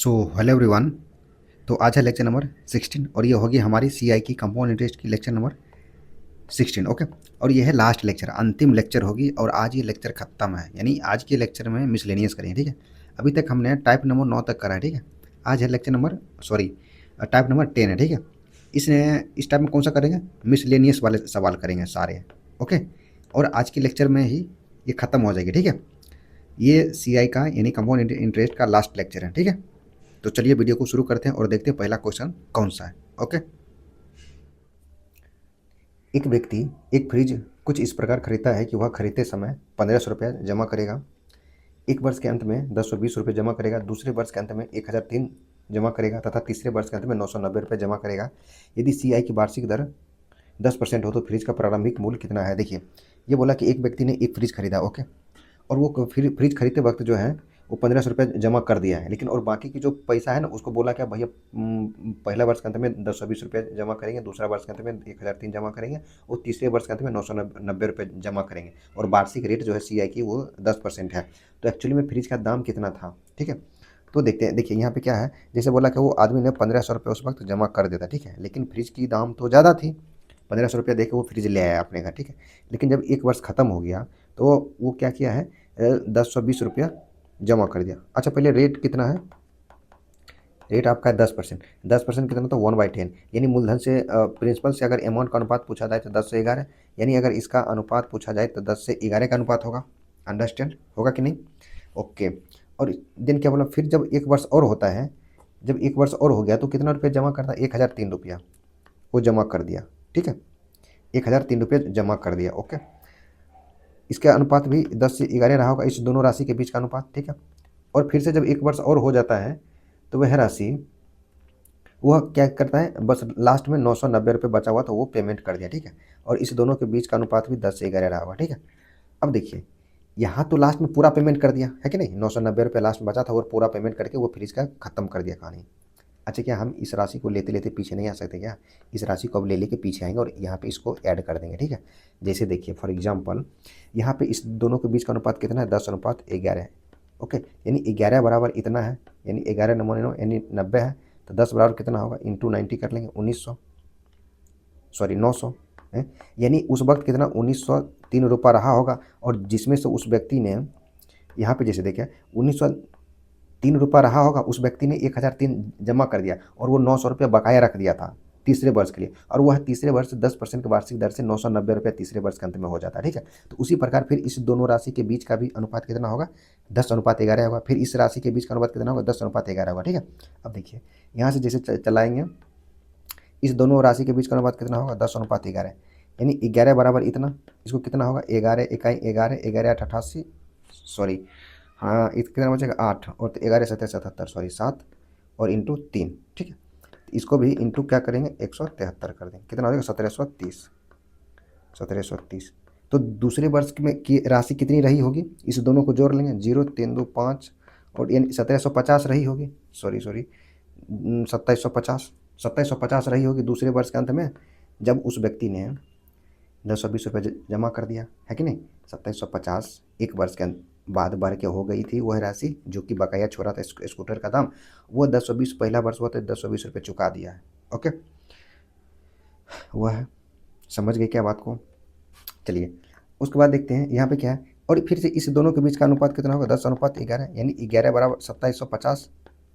So hello everyone. तो आज है लेक्चर नंबर 16 और ये होगी हमारी सीआई की कंपाउंड इंटरेस्ट की लेक्चर नंबर 16। ओके। और ये है लास्ट लेक्चर, अंतिम लेक्चर होगी और आज ये लेक्चर खत्म है, यानी आज के लेक्चर में मिसलेनियस करेंगे। ठीक है, अभी तक हमने टाइप नंबर 9 तक करा है। ठीक है, आज है लेक्चर नंबर टाइप नंबर 10 है। ठीक है, इस टाइप में कौन सा करेंगे, मिसलेनियस वाले सवाल करेंगे सारे। ओके, और आज के लेक्चर में ही ये ख़त्म हो जाएगी। ठीक है, ये सीआई का यानी कंपाउंड इंटरेस्ट का लास्ट लेक्चर है। ठीक है, तो चलिए वीडियो को शुरू करते हैं और देखते हैं पहला क्वेश्चन कौन सा है। ओके, एक व्यक्ति एक फ्रिज कुछ इस प्रकार खरीदता है कि वह खरीदते समय 1500 रुपया जमा करेगा, एक वर्ष के अंत में 1020 रुपये जमा करेगा, दूसरे वर्ष के अंत में 1003 जमा करेगा तथा तीसरे वर्ष के अंत में 990 रुपये जमा करेगा। यदि सीआई की वार्षिक दर 10% हो तो फ्रिज का प्रारंभिक मूल्य कितना है। देखिए, ये बोला कि एक व्यक्ति ने एक फ्रिज खरीदा। ओके, और वो फ्रिज खरीदते वक्त जो है वो 1500 रुपये जमा कर दिया है, लेकिन और बाकी की जो पैसा है ना उसको बोला क्या भैया पहला वर्ष के अंत में 1020 रुपये जमा करेंगे, दूसरा वर्ष के अंत में 1003 जमा करेंगे और तीसरे वर्ष के अंत में 990 रुपये जमा करेंगे और वार्षिक रेट जो है सीआई की वो 10% है। तो एक्चुअली में फ्रिज का दाम कितना था। ठीक है, तो देखते हैं। देखिए यहाँ पे क्या है, जैसे बोला कि वो आदमी ने 1500 रुपये उस वक्त जमा कर देता। ठीक है, लेकिन फ्रिज की दाम तो ज़्यादा थी, 1500 रुपये दे के वो फ्रिज ले आया अपने घर। ठीक है, लेकिन जब एक वर्ष ख़त्म हो गया तो वो क्या किया है, 1020 रुपया जमा कर दिया। अच्छा, पहले रेट कितना है, रेट आपका है 10%। 10% कितना तो 1/10, यानी मूलधन से प्रिंसिपल से अगर अमाउंट का अनुपात पूछा जाए तो 10 से 11, यानी अगर इसका अनुपात पूछा जाए तो 10 से 11 का अनुपात होगा। अंडरस्टैंड होगा कि नहीं। ओके, और दिन क्या बोला, फिर जब एक वर्ष और होता है, जब एक वर्ष और हो गया तो कितना रुपये जमा करता है, 1003 रुपया वो जमा कर दिया। ठीक है, 1003 रुपये जमा कर दिया। ओके, इसका अनुपात भी 10 से 11 रहा होगा, इस दोनों राशि के बीच का अनुपात। ठीक है, और फिर से जब एक वर्ष और हो जाता है तो वह राशि वह क्या करता है, बस लास्ट में 990 रुपये बचा हुआ तो वो पेमेंट कर दिया। ठीक है, और इस दोनों के बीच का अनुपात भी 10 से 11 रहा होगा। ठीक है, अब देखिए यहाँ तो लास्ट में पूरा पेमेंट कर दिया है कि नहीं, 990 रुपये लास्ट में बचा था और पूरा पेमेंट करके वो फ्रिज का खत्म कर दिया कहानी। अच्छा, क्या हम इस राशि को लेते लेते पीछे नहीं आ सकते क्या, इस राशि को अब ले लेके पीछे आएंगे और यहाँ पे इसको ऐड कर देंगे। ठीक है, जैसे देखिए फॉर एग्जांपल यहाँ पे इस दोनों के बीच का अनुपात कितना है, 10:11 है। ओके, यानी 11 बराबर इतना है, यानी 11 नंबर 9 यानी 90 है, तो 10 बराबर कितना होगा, इंटू 90 कर लेंगे, 900 है, यानी उस वक्त कितना 1903 रुपये रहा होगा। और जिसमें से उस व्यक्ति ने यहाँ पे जैसे देखे 1903 रुपये रहा होगा, उस व्यक्ति ने 1003 जमा कर दिया और वो 900 रुपये बकाया रख दिया था तीसरे वर्ष के लिए, और वह तीसरे वर्ष 10% की वार्षिक दर से 990 रुपये तीसरे वर्ष के अंत में हो जाता है। ठीक है, तो उसी प्रकार फिर इस दोनों राशि के बीच का भी अनुपात कितना होगा, 10:11 होगा। फिर इस राशि के बीच का अनुपात कितना होगा, 10:11 होगा। ठीक है, अब देखिए यहाँ से जैसे चलाएंगे, इस दोनों राशि के बीच का अनुपात कितना होगा, 10:11, यानी 11 बराबर इतना, इसको कितना होगा, 11 इकाई 11, 11 8 88, सॉरी हाँ कितना बचेगा 8, और 11 7 77, सॉरी 7 और इंटू 3। ठीक है, इसको भी इंटू क्या करेंगे, 173 कर देंगे, कितना हो जाएगा 1730, 1730। तो दूसरे वर्ष में की राशि कितनी रही होगी, इस दोनों को जोड़ लेंगे, 0 3 2 5 और यानी 1750 रही होगी, सॉरी 2750 रही होगी दूसरे वर्ष के अंत में, जब उस व्यक्ति ने 1020 रुपये जमा कर दिया है कि नहीं। 2750 एक वर्ष के बाद बढ़ के हो गई थी वह राशि जो कि बकाया छोड़ा था स्कूटर का दाम, वो 1020 पहला वर्ष हुआ तो 1020 रुपये चुका दिया है। ओके, वह है, समझ गए क्या बात को। चलिए उसके बाद देखते हैं यहाँ पे क्या है, और फिर से इस दोनों के बीच का अनुपात कितना होगा, 10:11, यानी 11 बराबर 2750,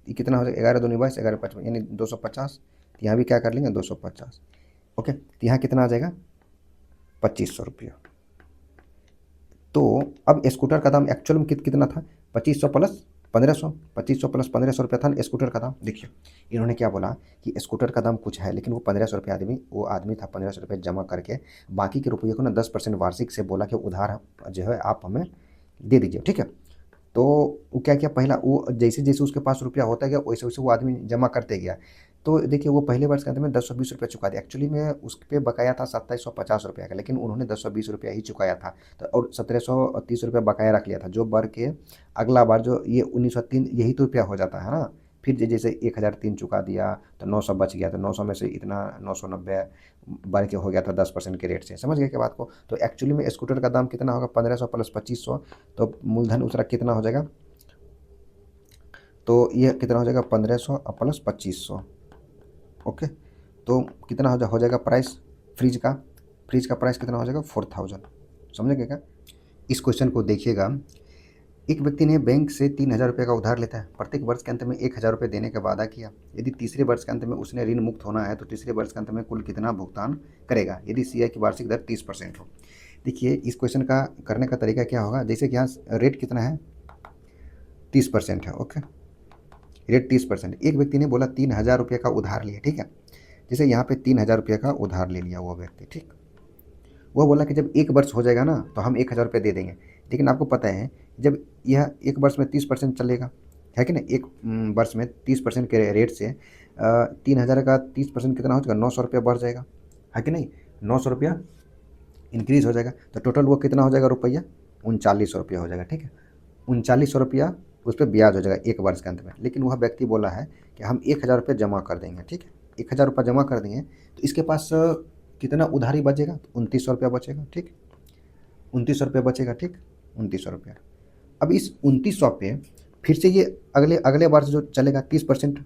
ये कितना हो जाएगा, 11 दूनी 22, 11 55, यानी 250। यहाँ भी क्या कर लेंगे, 250। ओके, तो यहाँ कितना आ जाएगा, 2500 रुपया। तो अब स्कूटर का दाम एक्चुअल में कितना था, 2500 प्लस 1500, 2500 प्लस 1500 रुपया था स्कूटर का दाम। देखिए इन्होंने क्या बोला कि स्कूटर का दाम कुछ है, लेकिन वो 1500 रुपये वो आदमी था 1500 रुपये जमा करके बाकी के रुपये को ना 10% वार्षिक से बोला कि उधार जो है आप हमें दे दीजिए। ठीक है, तो वो क्या किया, पहला वो जैसे जैसे उसके पास रुपया होता गया वैसे वैसे वो आदमी जमा करते गया। तो देखिए वो पहले वर्ष के अंत में 1020 रुपये चुका दिया, एक्चुअली में उस पर बकाया था 2750 रुपये का, लेकिन उन्होंने 1020 रुपया ही चुकाया था, तो और 1730 रुपये बकाया रख लिया था, जो बढ़ के अगला बार जो ये 1903 यही तो रुपया हो जाता है ना। फिर जैसे 1003 चुका दिया तो 900 बच गया, तो 900 में से इतना 990 बढ़ के हो गया था 10% के रेट से। समझ गए क्या बात को। तो एक्चुअली में स्कूटर का दाम कितना होगा, 1500 प्लस 2500, तो मूलधन उसका कितना हो जाएगा, तो ये कितना हो जाएगा 1500 प्लस 2500। ओके, तो कितना हो जाएगा प्राइस फ्रिज का प्राइस कितना हो जाएगा 4000। समझेंगे क्या? इस क्वेश्चन को देखिएगा। एक व्यक्ति ने बैंक से 3000 रुपये का उधार लेता है, प्रत्येक वर्ष के अंत में 1000 रुपये देने का वादा किया। यदि तीसरे वर्ष के अंत में उसने ऋण मुक्त होना है तो तीसरे वर्ष के अंत में कुल कितना भुगतान करेगा यदि सीआई की वार्षिक दर 30% हो। देखिए इस क्वेश्चन का करने का तरीका क्या होगा, जैसे कि यहाँ रेट कितना है 30% है। Okay, rate 30%। एक व्यक्ति ने बोला 3000 रुपये का उधार लिया, ठीक है। जैसे यहाँ पे 3000 रुपये का उधार ले लिया वो व्यक्ति, ठीक। वो बोला कि जब 1 वर्ष हो जाएगा ना तो हम 1000 रुपये दे देंगे। लेकिन आपको पता है जब यह 1 वर्ष में 30% चलेगा, है कि नहीं, 1 वर्ष में 30% के रेट से 3000 का 30% कितना हो जाएगा 900 रुपया बढ़ जाएगा, है कि नहीं, 900 रुपया इंक्रीज हो जाएगा। तो टोटल वो कितना हो जाएगा रुपया 3900 रुपया हो जाएगा, ठीक है। 3900 रुपया उस पर ब्याज हो जाएगा 1 वर्ष के अंत में। लेकिन वह व्यक्ति बोला है कि हम 1000 रुपये जमा कर देंगे, ठीक है। 1000 रुपये जमा कर देंगे तो इसके पास कितना उधारी बचेगा, 2900 रुपया बचेगा, ठीक। 2900 रुपया बचेगा, ठीक, 2900 रुपया। अब इस 2900 पे फिर से ये अगले वर्ष जो चलेगा 30%,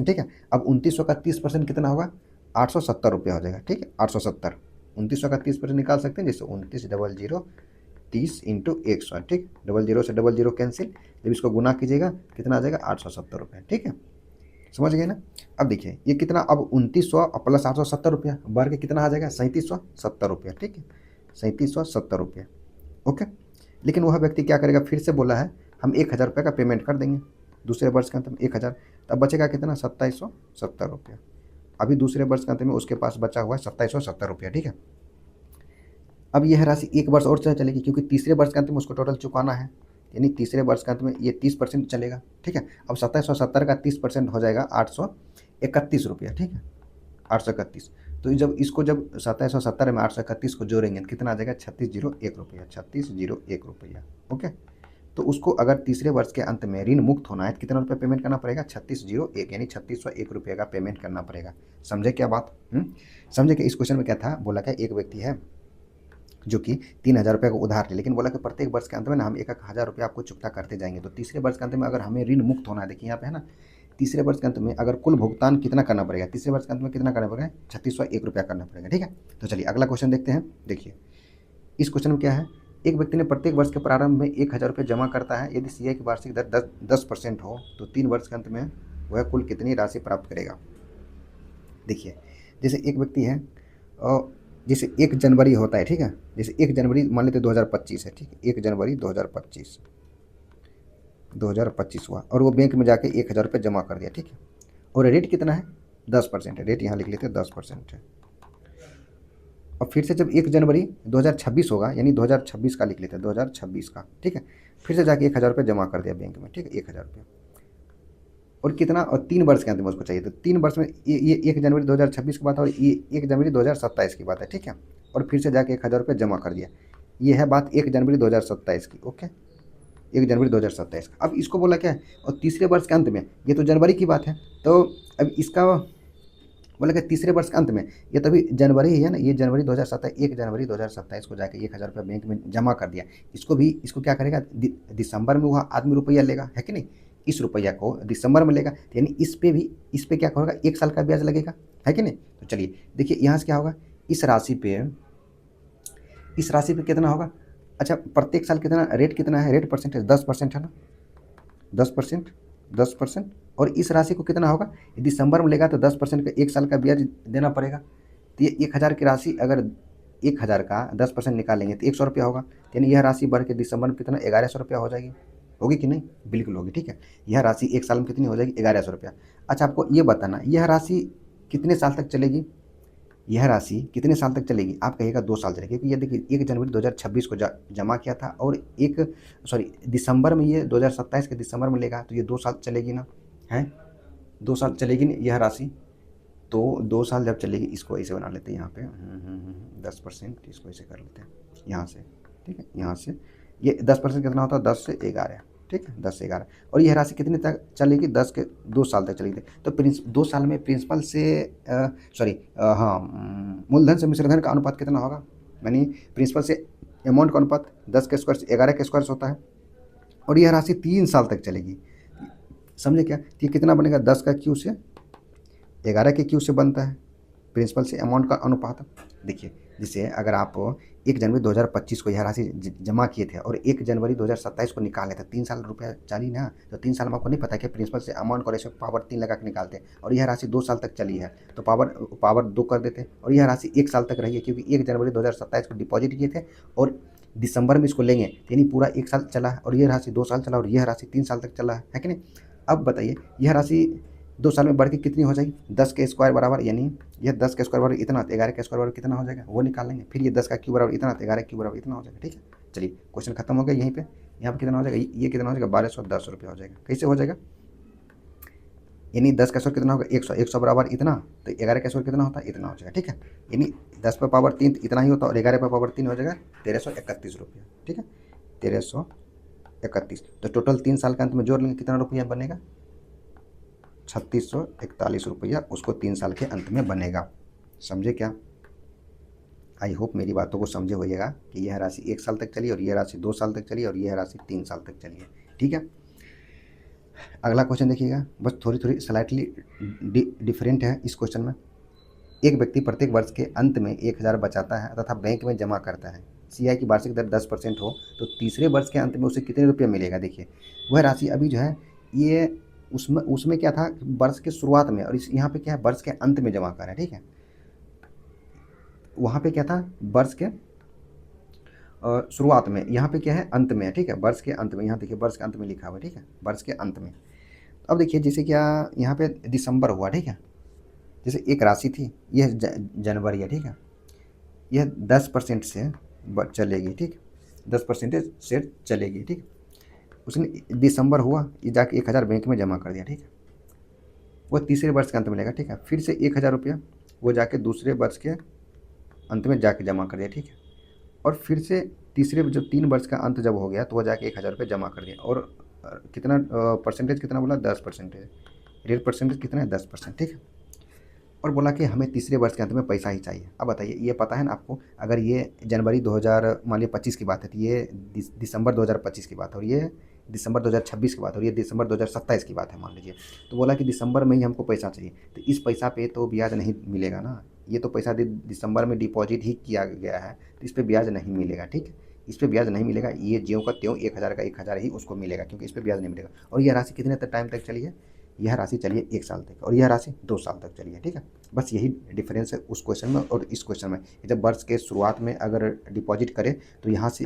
ठीक है। अब 2900 का 30% कितना होगा 870 रुपया हो जाएगा, ठीक है, 870। 2900 का 30% निकाल सकते हैं, जैसे 29 30 इंटू 100, ठीक। 00 से 00 कैंसिल, जब इसको गुना कीजिएगा कितना आ जाएगा 870 रुपये, ठीक है। समझ गए ना? अब देखिए ये कितना, अब 2900 प्लस 870 रुपया बढ़ के कितना आ जाएगा 3770 रुपया, ठीक है, 3770 रुपया। ओके, लेकिन वह व्यक्ति क्या करेगा, फिर से बोला है हम 1000 रुपये का पेमेंट कर देंगे दूसरे वर्ष के अंत में 1000, तब बचेगा कितना 2770 रुपया। अभी दूसरे वर्ष के अंत में उसके पास बचा हुआ है 2770 रुपया, ठीक है। अब यह राशि 1 वर्ष और चलेगी क्योंकि तीसरे वर्ष के अंत में उसको टोटल चुकाना है, यानी तीसरे वर्ष के अंत में ये 30% चलेगा, ठीक है। अब 2770 का 30% हो जाएगा 831 रुपया, ठीक है, 831। तो जब 2770 में 831 को जोड़ेंगे कितना आ जाएगा 3601 रुपया, 3601 रुपया। ओके, तो उसको अगर तीसरे वर्ष के अंत में ऋण मुक्त होना है तो कितना रुपया पेमेंट करना पड़ेगा 3601, यानी 3601 रुपये का पेमेंट करना पड़ेगा। समझे क्या बात? समझे कि इस क्वेश्चन में क्या था, बोला क्या एक व्यक्ति है जो कि 3000 रुपये का उधार ले, लेकिन बोला कि प्रत्येक वर्ष के अंत में ना हम 1000 रुपये आपको चुकता करते जाएंगे। तो तीसरे वर्ष के अंत में अगर हमें ऋण मुक्त होना है, देखिए यहाँ पे है ना, तीसरे वर्ष के अंत में अगर कुल भुगतान कितना करना पड़ेगा, तीसरे वर्ष के अंत में कितना करना पड़ेगा 3601 रुपया करना पड़ेगा, ठीक है। तो चलिए अगला क्वेश्चन देखते हैं। देखिए इस क्वेश्चन में क्या है, एक व्यक्ति ने प्रत्येक वर्ष के प्रारंभ में 1000 रुपये जमा करता है। यदि सीआई की वार्षिक दर 10% हो तो 3 वर्ष के अंत में वह कुल कितनी राशि प्राप्त करेगा। देखिए जैसे एक व्यक्ति है और जैसे 1 जनवरी होता है, ठीक है, जैसे 1 जनवरी मान लेते 2025 है, ठीक है, 1 जनवरी 2025 हुआ और वो बैंक में जाके 1000 रुपये जमा कर दिया, ठीक है। और रेट कितना है 10% है, रेट यहाँ लिख लेते हैं 10% है। और फिर से जब 1 जनवरी 2026 होगा, यानी 2026 का लिख लेते हैं 2026 का, ठीक है, फिर से जाके 1000 रुपये जमा कर दिया बैंक में, ठीक है, 1000 रुपये। और कितना, और 3 वर्ष के अंत में उसको चाहिए, तो 3 वर्ष में ये 1 जनवरी 2026 की बात है और ये 1 जनवरी 2027 की बात है, ठीक है। और फिर से जाके 1000 रुपये जमा कर दिया, ये है बात 1 जनवरी 2027 की। ओके, 1 जनवरी 2027 का। अब इसको बोला क्या है, और तीसरे वर्ष के अंत में, ये तो जनवरी की बात है, तो अब इसका बोला कि तीसरे वर्ष के अंत में, ये तो अभी जनवरी ही है ना, ये जनवरी 2027, 1 जनवरी 2027 को जाके 1000 रुपये बैंक में जमा कर दिया। इसको क्या करेगा, दिसंबर में वह आदमी रुपया लेगा, है कि नहीं, इस रुपया को दिसंबर में लेगा, यानी इस पे क्या होगा 1 साल का ब्याज लगेगा, है कि नहीं। तो चलिए देखिए यहाँ से क्या होगा, इस राशि पे कितना होगा, अच्छा प्रत्येक साल कितना रेट कितना है, रेट परसेंटेज 10% है ना, 10%। और इस राशि को कितना होगा, दिसंबर में लेगा तो 10% का 1 साल का ब्याज देना पड़ेगा। तो ये 1000 की राशि अगर 1000 का 10% निकालेंगे तो 100 रुपया होगा, यानी यह राशि बढ़ के दिसंबर में कितना 1100 रुपया हो जाएगी, होगी कि नहीं, बिल्कुल होगी, ठीक है। यह राशि 1 साल में कितनी हो जाएगी 1100 रुपया। अच्छा आपको ये बताना यह राशि कितने साल तक चलेगी, यह राशि कितने साल तक चलेगी, आप कहिएगा 2 साल चलेगी, क्योंकि ये देखिए 1 जनवरी 2026 को जमा किया था और दिसंबर में, ये 2027 के दिसंबर में लेगा, तो ये 2 साल चलेगी ना, है 2 साल चलेगी ना यह राशि। तो 2 साल जब चलेगी, इसको ऐसे बना लेते हैं यहाँ पे 10%, इसको ऐसे कर लेते हैं यहाँ से, ठीक है, यहाँ से ये 10% कितना होता है 10 से 11, ठीक है, 10 से 11। और यह राशि कितने तक चलेगी, 2 साल तक चलेगी। तो 2 साल में प्रिंसिपल से मूलधन से मिश्रधन का अनुपात कितना होगा, यानी प्रिंसिपल से अमाउंट का अनुपात 10 के स्क्वायर से 11 के स्क्वायर होता है। और यह राशि 3 साल तक चलेगी, समझे क्या? तो ये कितना बनेगा, 10 का क्यू से 11 के क्यू से बनता है प्रिंसिपल से अमाउंट का अनुपात। देखिए जैसे अगर आप 1 जनवरी 2025 को यह राशि जमा किए थे और 1 जनवरी 2027 को निकाले थे, 3 साल रुपया चली ना, तो 3 साल में आपको नहीं पता कि प्रिंसिपल से अमाउंट को रेशो पावर 3 लगा के निकालते और यह राशि 2 साल तक चली है तो पावर 2 कर देते और यह राशि 1 साल तक रही है क्योंकि 1 जनवरी 2027 को डिपॉजिट किए थे और दिसंबर में इसको लेंगे यानी पूरा 1 साल चला है और यह राशि 2 साल चला और यह राशि 3 साल तक चला है कि नहीं। अब बताइए यह राशि 2 साल में बढ़ के कितनी हो जाएगी, 10 के स्क्वायर बराबर, यानी यह 10 के स्क्वायर बराबर इतना, 11 के स्क्वायर बराबर कितना हो जाएगा वो निकाल लेंगे। फिर ये 10 का क्यूब बराबर इतना, 11 क्यूब बराबर इतना हो जाएगा। ठीक है, चलिए क्वेश्चन खत्म हो गया यहीं पे। यहाँ पे कितना हो जाएगा, ये कितना हो जाएगा, 1210 रुपये हो जाएगा। कैसे हो जाएगा, यानी 10 का स्क्वायर कितना होगा, 100, 100 बराबर इतना, तो 11 का स्क्वायर कितना होता है, इतना हो जाएगा। ठीक है, यानी 10 पर पावर 3 इतना ही होता है और 11 पर पावर 3 हो जाएगा 1331 रुपये। ठीक है, 1331। तो टोटल 3 साल के अंत में जोड़ लेंगे कितना रुपया बनेगा, 3641 रुपया उसको 3 साल के अंत में बनेगा। समझे क्या? आई होप मेरी बातों को समझे होइएगा कि यह राशि 1 साल तक चली और यह राशि 2 साल तक चली और यह राशि 3 साल तक चली है। ठीक है, अगला क्वेश्चन देखिएगा, बस थोड़ी थोड़ी स्लाइटली डिफरेंट है इस क्वेश्चन में। एक व्यक्ति प्रत्येक वर्ष के अंत में 1000 बचाता है तथा बैंक में जमा करता है। सीआई की वार्षिक दर 10% हो तो तीसरे वर्ष के अंत में उसे कितने रुपये मिलेगा। देखिए वह राशि अभी जो है ये उसमें क्या था, वर्ष के शुरुआत में, और यहाँ पे क्या है, वर्ष के अंत में जमा कर रहे हैं। ठीक है, वहाँ पे क्या था, वर्ष के शुरुआत में, यहाँ पे क्या है, अंत में। ठीक है, वर्ष के अंत में, यहाँ देखिए वर्ष के अंत में लिखा हुआ है। ठीक है, वर्ष के अंत में। अब देखिए जैसे क्या यहाँ पे दिसंबर हुआ। ठीक है, जैसे एक राशि थी, यह जनवरी है। ठीक है, यह 10% से चलेगी। ठीक, 10% से चलेगी। ठीक, उसने दिसंबर हुआ, ये जाके 1000 बैंक में जमा कर दिया। ठीक है, वो तीसरे वर्ष के अंत में लेगा। ठीक है, फिर से 1000 रुपया वो जाके दूसरे वर्ष के अंत में जाके जमा कर दिया। ठीक है, और फिर से तीसरे जब 3 वर्ष का अंत जब हो गया तो वह जाके 1000 रुपये जमा कर दिया। और कितना परसेंटेज कितना बोला, 10%। रेट परसेंटेज कितना है, 10%। ठीक है, और बोला कि हमें तीसरे वर्ष के अंत में पैसा ही चाहिए। अब बताइए ये पता है ना आपको, अगर ये जनवरी 2025 की बात है तो ये दिसंबर 2025 की बात है और ये दिसंबर 2026 की बात है और ये दिसंबर 2027 की बात है मान लीजिए। तो बोला कि दिसंबर में ही हमको पैसा चाहिए, तो इस पैसा पे तो ब्याज नहीं मिलेगा ना, ये तो पैसा दिसंबर में डिपॉजिट ही किया गया है तो इस पर ब्याज नहीं मिलेगा। ठीक है, इस पर ब्याज नहीं मिलेगा, ये ज्यों का त्यों 1000 का 1000 ही उसको मिलेगा क्योंकि इस पर ब्याज नहीं मिलेगा। और यह राशि कितने टाइम तक चली है, यह राशि चलिए 1 साल तक और यह राशि 2 साल तक चली है। ठीक है, बस यही डिफरेंस है उस क्वेश्चन में और इस क्वेश्चन में। जब वर्ष के शुरुआत में अगर डिपॉजिट करें तो यहाँ से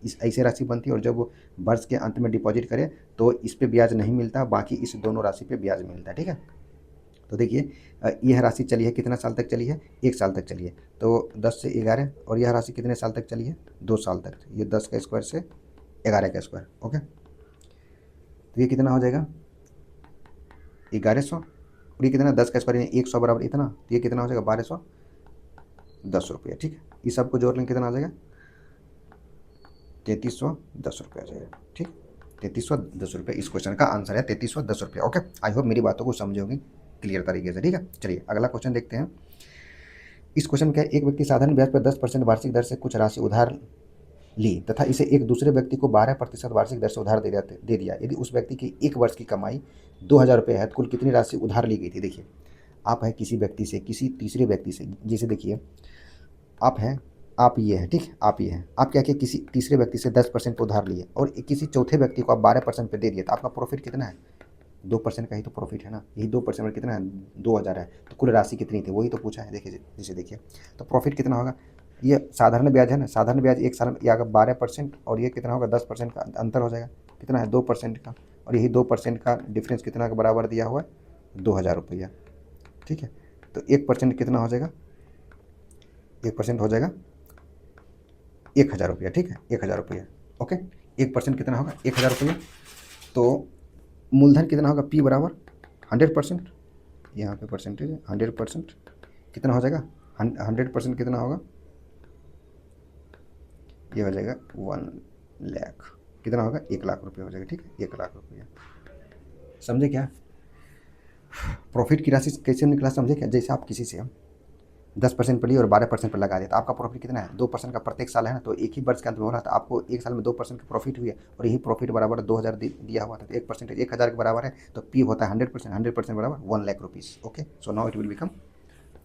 इस ऐसे राशि बनती है और जब वर्ष के अंत में डिपॉजिट करें तो इस पे ब्याज नहीं मिलता, बाकी इस दोनों राशि पे ब्याज मिलता है। ठीक है, तो देखिए यह राशि चली है कितना साल तक चली है, 1 साल तक चली है। तो 10 से 11 और यह राशि कितने साल तक चली है, 2 साल तक। ये 10 का स्क्वायर से 11 का स्क्वायर। ओके, तो ये कितना हो जाएगा, 1100। और ये कितना, 10 का स्क्वायर 100 बराबर इतना, तो ये कितना हो जाएगा, 1210 रुपये। ठीक है, इस सबको जोड़ लेंगे कितना आ जाएगा, 3310 रुपये आ जाएगा। ठीक, 3310 रुपये इस क्वेश्चन का आंसर है, 3310 रुपये। ओके, आई होप मेरी बातों को समझे होगी क्लियर तरीके से। ठीक है, चलिए अगला क्वेश्चन देखते हैं। इस क्वेश्चन में क्या है, एक व्यक्ति साधारण ब्याज पर 10% वार्षिक दर से कुछ राशि उधार ली तथा इसे एक दूसरे व्यक्ति को 12% वार्षिक दर से उधार दे दिया। यदि उस व्यक्ति की 1 वर्ष की कमाई 2000 रुपये है तो कुल कितनी राशि उधार ली गई थी। देखिए आप है किसी व्यक्ति से, किसी तीसरे व्यक्ति से, जैसे देखिए आप हैं, आप ये हैं, ठीक, आप ये हैं, आप क्या किया, किसी तीसरे व्यक्ति से 10% पर उधार लिए और किसी चौथे व्यक्ति को आप 12% पे दे दिए, तो आपका प्रॉफिट कितना है, 2% का ही तो प्रॉफिट है ना। यही 2% में कितना है, 2000 है। तो कुल राशि कितनी थी वही तो पूछा है। देखिए जैसे देखिए तो प्रॉफिट कितना होगा, ये साधारण ब्याज है ना, साधारण ब्याज 1 साल में या 12% और ये कितना होगा, 10% का अंतर हो जाएगा, कितना है 2% का, और यही 2% का डिफरेंस कितना के बराबर दिया हुआ है, 2000 रुपया। ठीक है, तो 1% कितना हो जाएगा, 1% हो जाएगा 1000 रुपया। ठीक है, 1000 रुपया। ओके, 1% कितना होगा, 1000 रुपया। तो मूलधन कितना होगा, P बराबर 100%, यहाँ पे परसेंटेज है 100%, कितना हो जाएगा 100% कितना होगा, ये हो जाएगा 1 लाख, कितना होगा 1 लाख रुपये हो जाएगा। ठीक है, 1 लाख रुपया। समझे क्या, प्रॉफिट की राशि कैसे निकला, समझे क्या, जैसे आप किसी से 10% पर लिए और 12% पर लगा दिया तो आपका प्रॉफिट कितना है 2% का प्रत्येक साल है ना। तो एक ही वर्ष के अंत में हो रहा था, आपको एक साल में 2% का प्रॉफिट हुई है और यही प्रॉफिट बराबर 2000 दिया हुआ था। तो 1% 1000 के बराबर है, तो पी होता है 100%, 100% बराबर 1 lakh rupees. Okay, so now it will become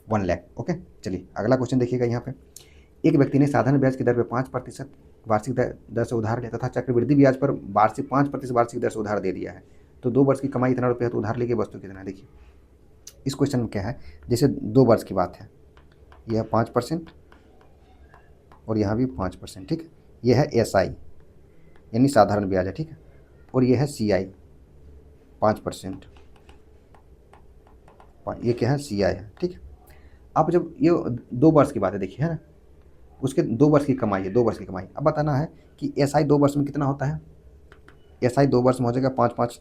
1 lakh. Okay, चलिए अगला क्वेश्चन देखिएगा। यहाँ पे एक व्यक्ति ने साधारण ब्याज की दर पर 5% वार्षिक दर से उधार लिया तथा चक्रवृद्धि ब्याज पर वार्षिक 5% वार्षिक दर से उधार दे दिया है। तो 2 वर्ष की कमाई इतना रुपया, तो उधार लेके वस्तु कितना है। देखिए इस क्वेश्चन में क्या है, जैसे 2 वर्ष की बात है, यह 5% और यहाँ भी 5%, ठीक है। यह है SI यानी साधारण ब्याज है, ठीक है, और यह है CI 5%, ये क्या है CI है, ठीक है। अब जब ये 2 वर्ष की बात है, देखिए है ना, उसके 2 वर्ष की कमाई है, 2 वर्ष की कमाई। अब बताना है कि SI 2 वर्ष में कितना होता है। SI 2 वर्ष में हो जाएगा 5 5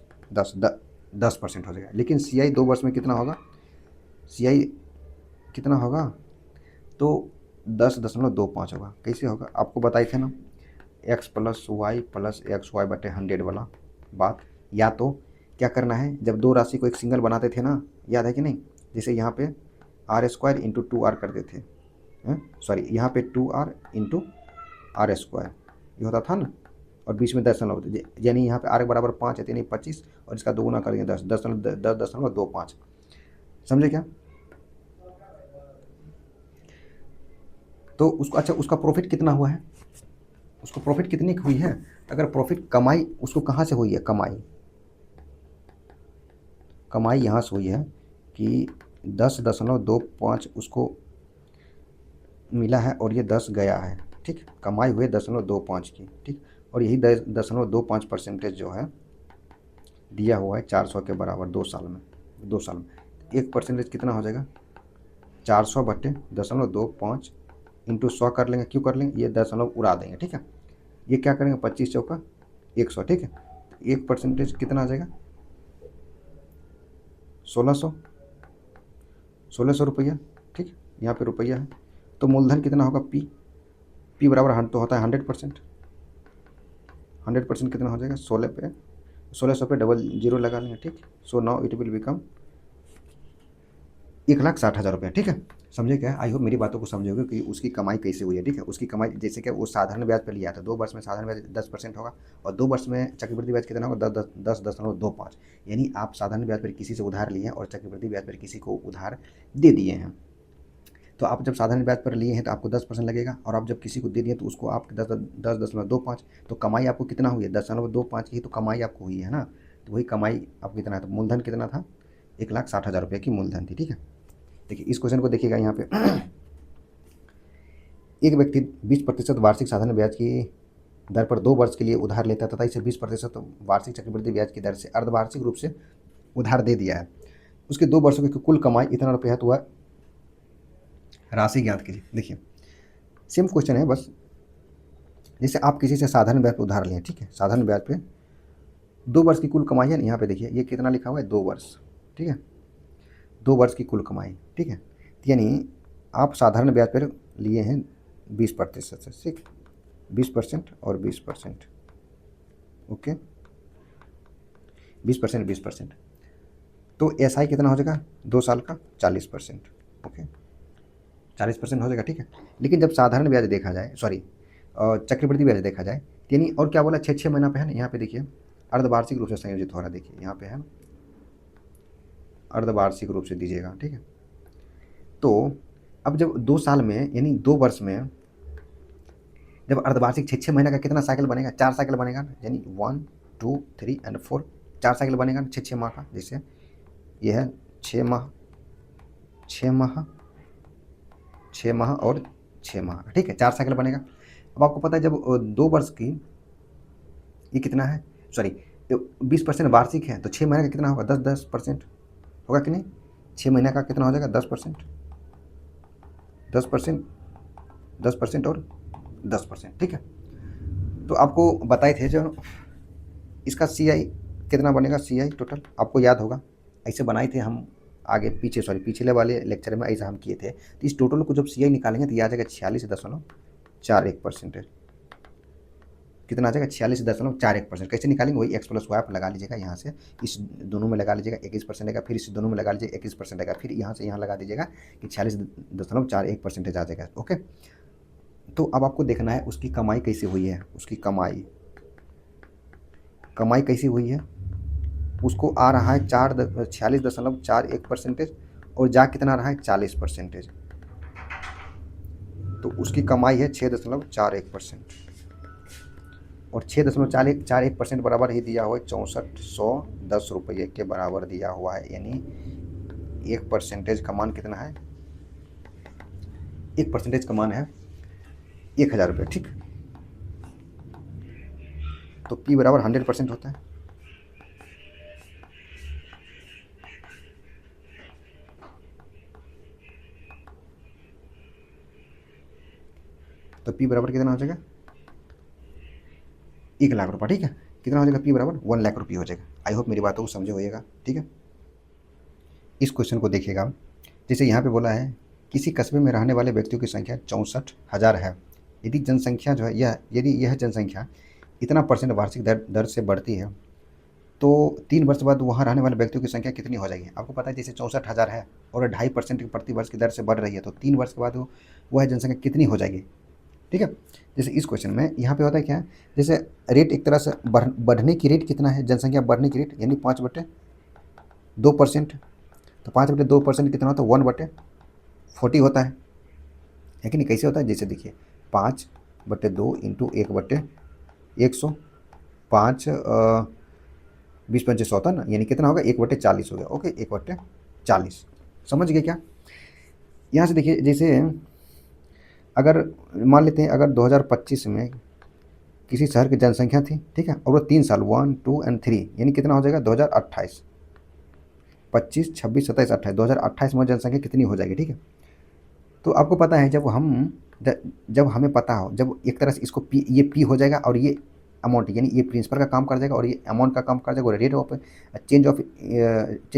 10% हो जाएगा, लेकिन CI 2 वर्ष में कितना होगा, CI कितना होगा, तो 10.25 होगा। कैसे होगा, आपको बताए थे ना, x plus Y plus X Y बटे 100 वाला बात। या तो क्या करना है, जब दो राशि को एक सिंगल बनाते थे ना, याद है कि नहीं, जैसे यहाँ पे r² इंटू 2r करते थे, सॉरी यहाँ पे 2r इंटू r², ये होता था ना, और बीच में 10, यानी यहाँ पे r बराबर 5 है, यानी 25, और इसका दोगुना करेंगे 10.25, समझे क्या। तो उसको, अच्छा उसका प्रॉफिट कितना हुआ है, उसको प्रॉफिट कितनी हुई है। अगर प्रॉफिट कमाई उसको कहाँ से हुई है, कमाई यहाँ से हुई है कि 10.25 उसको मिला है और ये 10 गया है, ठीक। कमाई हुई 10.25 की, ठीक, और यही 10.25% जो है दिया हुआ है 400 के बराबर 2 साल में। 1% कितना हो जाएगा, 400 बटे 10.25 इंटू 100 कर लेंगे, क्यों कर लेंगे, ये 10 उड़ा देंगे, ठीक है। ये क्या करेंगे, 25 चौका 100, ठीक है। 1% कितना आ जाएगा, 1600 रुपया, ठीक। यहाँ पे रुपया है, तो मूलधन कितना होगा, पी बराबर तो होता है 100%। 100% कितना हो जाएगा, 1600 पे डबल जीरो लगा लेंगे, ठीक। So now it will become 1,60,000 रुपये, ठीक है। समझे क्या, आई होप मेरी बातों को समझोगे कि उसकी कमाई कैसे हुई है, ठीक है। उसकी कमाई जैसे कि वो साधारण ब्याज पर लिया था, 2 वर्ष में साधारण ब्याज 10% होगा और 2 वर्ष में चक्रवृद्धि ब्याज कितना होगा, 10.25, यानी आप साधारण ब्याज पर किसी से उधार लिए हैं और चक्रवृद्धि ब्याज पर किसी को उधार दे दिए हैं। तो आप जब साधारण ब्याज पर लिए हैं तो आपको 10% लगेगा, और आप जब किसी को दे दिए तो उसको आप 10.25, तो कमाई आपको कितना हुई है, 10.25 की तो कमाई आपको हुई है ना। तो वही कमाई आपको कितना है, तो मूलधन कितना था, 1,60,000 रुपये की मूलधन थी, ठीक है। देखिए इस क्वेश्चन को देखिएगा, यहाँ पे एक व्यक्ति 20% वार्षिक साधारण ब्याज की दर पर 2 वर्ष के लिए उधार लेता है तथा इसे 20% वार्षिक चक्रवृद्धि ब्याज की दर से अर्धवार्षिक रूप से उधार दे दिया है। उसके 2 वर्षों की कुल कमाई इतना रुपया है, तो वह राशि ज्ञात कीजिए। देखिए सेम क्वेश्चन है, बस जैसे आप किसी से साधारण ब्याज पर उधार लें, ठीक है, साधारण ब्याज पे 2 वर्ष की कुल कमाई है, यहाँ पे देखिए ये कितना लिखा हुआ है, 2 वर्ष, ठीक है, 2 वर्ष की कुल कमाई, ठीक है। यानी आप साधारण ब्याज पर लिए हैं 20% से, ठीक, 20% और 20%, ओके, 20%, तो SI कितना हो जाएगा 2 साल का 40%, ओके, 40% हो जाएगा, ठीक है। लेकिन जब साधारण ब्याज देखा जाए, सॉरी चक्रवृद्धि ब्याज देखा जाए, यानी और क्या बोला, 6 महीना पे है ना, यहाँ पे देखिए अर्धवार्षिक रूप से संयोजित हो रहा है, देखिए यहाँ पे है अर्धवार्षिक रूप से दीजिएगा, ठीक है। तो अब जब 2 साल में यानी 2 वर्ष में जब अर्धवार्षिक 6 महीने का कितना साइकिल बनेगा, 4 साइकिल बनेगा, यानी 1 2 3 एंड 4, 4 साइकिल बनेगा 6 माह का। जैसे ये है 6 माह 6 माह 6 माह और 6 माह, ठीक है, 4 साइकिल बनेगा। अब आपको पता है जब 2 वर्ष की ये कितना है, सॉरी 20% वार्षिक है, तो 6 महीने का कितना होगा, 10% होगा कि नहीं, 6 महीने का कितना हो जाएगा, 10% 10% और 10%, ठीक है। तो आपको बताए थे जो इसका CI कितना बनेगा, CI टोटल आपको याद होगा, ऐसे बनाए थे हम आगे पीछे, सॉरी पिछले वाले लेक्चर में ऐसा हम किए थे। तो इस टोटल को जब CI निकालेंगे तो ये आ जाएगा 46.41%, कितना आ जाएगा 46.41%। कैसे निकालेंगे, वही x प्लस वाई आप लगा लीजिएगा यहाँ से, इस दोनों में लगा लीजिएगा 21% आएगा, फिर इस दोनों में लगा लीजिएगा 21% आएगा, फिर यहाँ से यहाँ लगा दीजिएगा कि 46.41% आ जाएगा। ओके, तो अब आपको देखना है उसकी कमाई कैसी हुई है, उसकी कमाई कैसी हुई है। उसको आ रहा है 46.41% और जा कितना आ रहा है 40%, तो उसकी कमाई है 6.41% और 6.41% बराबर ही दिया हुआ है 6410 रुपये के बराबर दिया हुआ है। यानी 1% का मान कितना है, 1% का मान है 1000 रुपये। ठीक, तो P बराबर 100% होता है। तो P बराबर कितना हो जाएगा 1 लाख रुपये। ठीक है, कितना हो जाएगा P बराबर 1 लाख रुपये हो जाएगा। आई होप मेरी बातों को समझे होइएगा। ठीक है, इस क्वेश्चन को देखिएगा, जैसे यहाँ पे बोला है किसी कस्बे में रहने वाले व्यक्तियों की संख्या 64,000 है। यदि जनसंख्या जो है यदि यह जनसंख्या इतना % वार्षिक दर से बढ़ती है तो 3 वर्ष बाद वहाँ रहने वाले व्यक्तियों की संख्या कितनी हो जाएगी। आपको पता है जैसे 64,000 है और 2.5% प्रति वर्ष की दर से बढ़ रही है, तो 3 वर्ष के बाद वह जनसंख्या कितनी हो जाएगी। ठीक है, जैसे इस क्वेश्चन में यहाँ पे होता है क्या, जैसे रेट एक तरह से बढ़ने की रेट कितना है, जनसंख्या बढ़ने की रेट यानी 5/2%। तो 5/2% कितना होता है 1/40 होता है कि नहीं। कैसे होता है, जैसे देखिए 5/2 इंटू 1/100, 5 20 25 होता है ना, यानी कितना होगा 1/40 हो गया। ओके, 1/40 समझ गए क्या। यहाँ से देखिए, जैसे अगर मान लेते हैं अगर 2025 में किसी शहर की जनसंख्या थी, ठीक है, और वो 3 साल 1 2 और 3 यानी कितना हो जाएगा 2028, 25 26 27 28, 2028 में जनसंख्या कितनी हो जाएगी। ठीक है, तो आपको पता है जब हमें पता हो, जब एक तरह से इसको ये पी हो जाएगा और ये अमाउंट यानी ये प्रिंसिपल का काम कर जाएगा और ये अमाउंट का काम कर जाएगा, और rate of change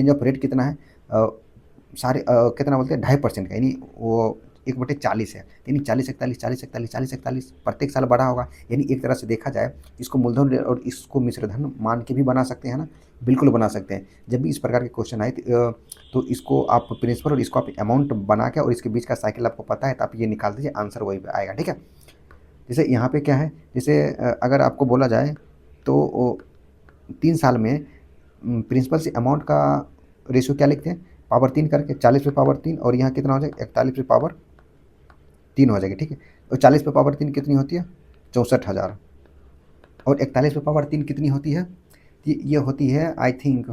of rate कितना है कितना बोलते हैं 2.5% का, यानी वो 1/40 है, यानी 40 41 प्रत्येक साल बढ़ा होगा। यानी एक तरह से देखा जाए इसको मूलधन और इसको मिश्रधन मान के भी बना सकते हैं ना, बिल्कुल बना सकते हैं। जब भी इस प्रकार के क्वेश्चन आए तो इसको आप प्रिंसिपल और इसको आप अमाउंट बना के और इसके बीच का साइकिल आपको पता है तो आप ये निकाल दीजिए, आंसर वही आएगा। ठीक है, जैसे यहाँ पे क्या है, जैसे अगर आपको बोला जाए तो 3 साल में प्रिंसिपल से अमाउंट का रेशियो क्या लिखते हैं, पावर 3 करके 40/3, और यहाँ कितना हो जाएगा 41/3 हो जाएगी। ठीक है, और 40/3 कितनी होती है 64,000, और 41/3 कितनी होती है, ये होती है आई थिंक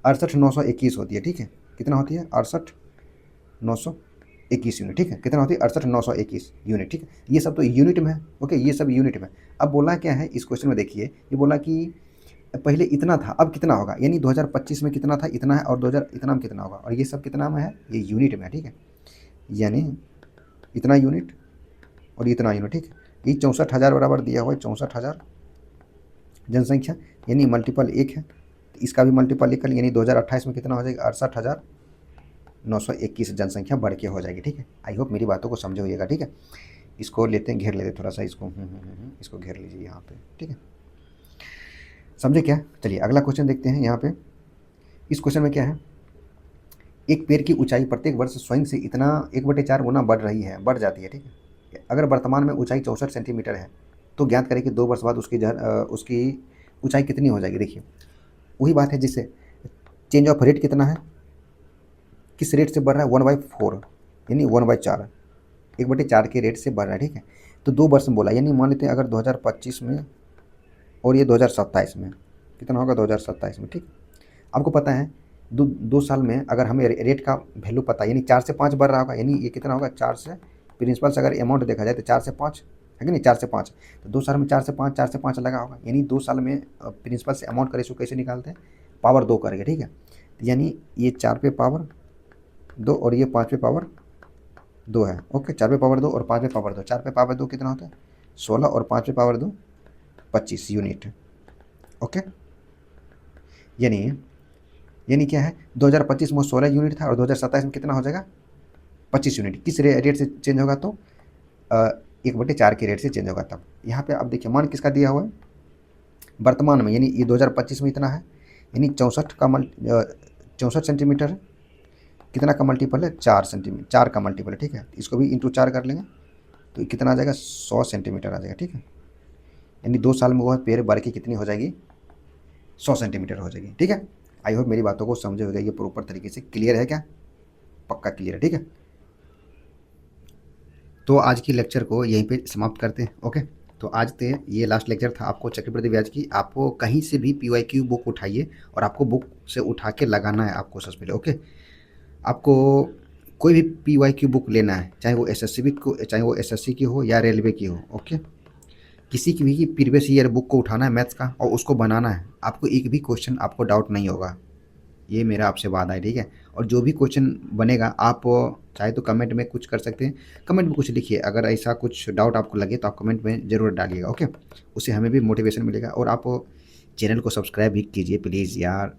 68,921 होती है। ठीक है, कितना होती है 68,921 यूनिट। ठीक है, कितना होती है 68,921 यूनिट। ठीक है, ये सब तो यूनिट में है। ओके, ये सब यूनिट में। अब बोला क्या है इस क्वेश्चन में, देखिए ये बोला कि पहले इतना था अब कितना होगा, यानी 2025 में कितना था इतना है, और 2000 इतना में कितना होगा, और ये सब कितना में है, ये यूनिट में है। ठीक है, यानी इतना यूनिट और इतना यूनिट। ठीक है, ये 64,000 बराबर दिया हुआ है 64,000 जनसंख्या, यानी मल्टीपल 1 है, तो इसका भी मल्टीपल 1 यानी 2028 में कितना हो जाएगा 68,921 जनसंख्या बढ़ के हो जाएगी। ठीक है, आई होप मेरी बातों को समझे होइएगा। ठीक है, इसको लेते हैं, घेर लेते हैं थोड़ा सा इसको, इसको घेर लीजिए यहाँ पे। ठीक है, समझे क्या। चलिए अगला क्वेश्चन देखते हैं। यहाँ पे इस क्वेश्चन में क्या है, एक पेड़ की ऊंचाई प्रत्येक वर्ष स्वयं से इतना 1/4 गुना बढ़ रही है, बढ़ जाती है। ठीक है, अगर वर्तमान में ऊंचाई 64 सेंटीमीटर है तो ज्ञात करें कि 2 वर्ष बाद उसकी ऊंचाई कितनी हो जाएगी। देखिए वही बात है, जिससे चेंज ऑफ रेट कितना है, किस रेट से बढ़ रहा है 1/4 यानी 1/4, 1/4 के रेट से बढ़ रहा है। ठीक है, तो 2 वर्ष में बोला, यानी मान लेते हैं अगर 2025 में और ये 2027 में कितना होगा 2027 में। ठीक, आपको पता है 2 साल में अगर हमें रेट का वैल्यू पता है, यानी 4 से 5 बढ़ रहा होगा, यानी ये कितना होगा 4 से प्रिंसिपल से अगर अमाउंट देखा जाए तो 4 से 5 है कि नहीं, 4 से 5, तो 2 साल में 4 से 5 लगा होगा, यानी 2 साल में प्रिंसिपल से अमाउंट का रेशो कैसे निकालते हैं, पावर 2 करके। ठीक है, यानी ये 4 पे पावर 2 और ये 5 पे पावर 2 है। ओके, 4 पे पावर 2 और 5 पे पावर 2, 4 पे पावर 2 कितना होता है 16 और 5 पे पावर 2 25 यूनिट। ओके, यानी क्या है 2025 में 16 यूनिट था और 2027 में कितना हो जाएगा 25 यूनिट। किस रेट से चेंज होगा, तो 1/4 की रेट से चेंज होगा तब। यहाँ पे अब देखिए मान किसका दिया हुआ है वर्तमान में, यानी ये 2025 में इतना है, यानी 64 सेंटीमीटर है। कितना का मल्टीपल है 4 सेंटीमीटर, 4 का मल्टीपल है, ठीक है। इसको भी इंटू 4 कर लेंगे तो ये कितना आ जाएगा 100 सेंटीमीटर आ जाएगा, ठीक है। यानी 2 साल में वह पेड़ बढ़ के कितनी हो जाएगी 100 सेंटीमीटर हो जाएगी, ठीक है। आई होप मेरी बातों को समझे होगा, ये प्रॉपर तरीके से क्लियर है क्या, पक्का क्लियर है, ठीक है। तो आज की लेक्चर को यहीं पे समाप्त करते हैं, ओके। तो आज तो ये लास्ट लेक्चर था आपको चक्रवृद्धि ब्याज की। आपको कहीं से भी PYQ बुक उठाइए और आपको बुक से उठा के लगाना है आपको सबसे पहले, ओके। आपको कोई भी PYQ बुक लेना है, चाहे वो SSC की हो या रेलवे की हो, ओके। किसी की भी प्रीवियस ईयर बुक को उठाना है मैथ्स का और उसको बनाना है। आपको एक भी क्वेश्चन आपको डाउट नहीं होगा, ये मेरा आपसे वादा है, ठीक है। और जो भी क्वेश्चन बनेगा आप चाहे तो कमेंट में कुछ कर सकते हैं, कमेंट में कुछ लिखिए। अगर ऐसा कुछ डाउट आपको लगे तो आप कमेंट में ज़रूर डालिएगा, ओके। उससे हमें भी मोटिवेशन मिलेगा। और आप चैनल को सब्सक्राइब भी कीजिए प्लीज़ यार,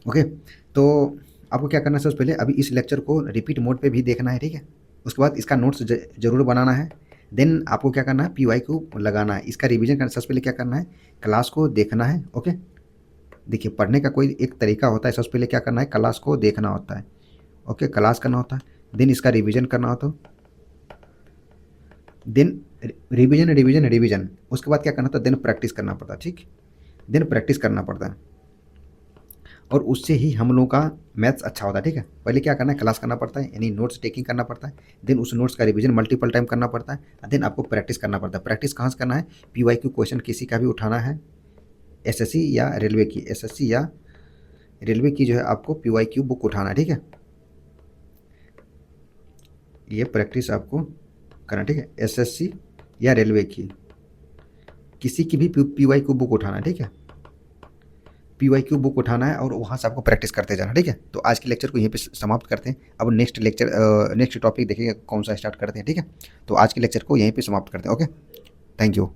ओके। तो आपको क्या करना है, सबसे पहले अभी इस लेक्चर को रिपीट मोड पे भी देखना है, ठीक है। उसके बाद इसका नोट्स जरूर बनाना है। देन आपको क्या करना है PYQ लगाना है, इसका रिवीजन करना। सबसे पहले क्या करना है क्लास को देखना है, ओके। देखिए पढ़ने का कोई एक तरीका होता है, सबसे पहले क्या करना है क्लास को देखना होता है, ओके, क्लास करना होता है, देन इसका रिवीजन करना होता है, देन रिवीजन रिवीजन रिवीजन, उसके बाद क्या करना होता है देन प्रैक्टिस करना पड़ता है, ठीक। देन प्रैक्टिस करना पड़ता है और उससे ही हम लोगों का मैथ्स अच्छा होता है, ठीक है। पहले क्या करना है क्लास करना पड़ता है, यानी नोट्स टेकिंग करना पड़ता है, देन उस नोट्स का रिवीजन मल्टीपल टाइम करना पड़ता है, देन आपको प्रैक्टिस करना पड़ता है। प्रैक्टिस कहाँ से करना है, PYQ क्वेश्चन किसी का भी उठाना है, SSC या रेलवे की जो है आपको PYQ बुक उठाना है, ठीक है। ये प्रैक्टिस आपको करना, ठीक है। SSC या रेलवे की किसी की भी PYQ बुक उठाना है, ठीक है। PYQ बुक उठाना है और वहाँ से आपको प्रैक्टिस करते जाना, ठीक है। तो आज के लेक्चर को यहीं पे समाप्त करते हैं। अब नेक्स्ट टॉपिक देखेंगे कौन सा स्टार्ट करते हैं, ठीक है। तो आज के लेक्चर को यहीं पे समाप्त करते हैं, ओके। Thank you.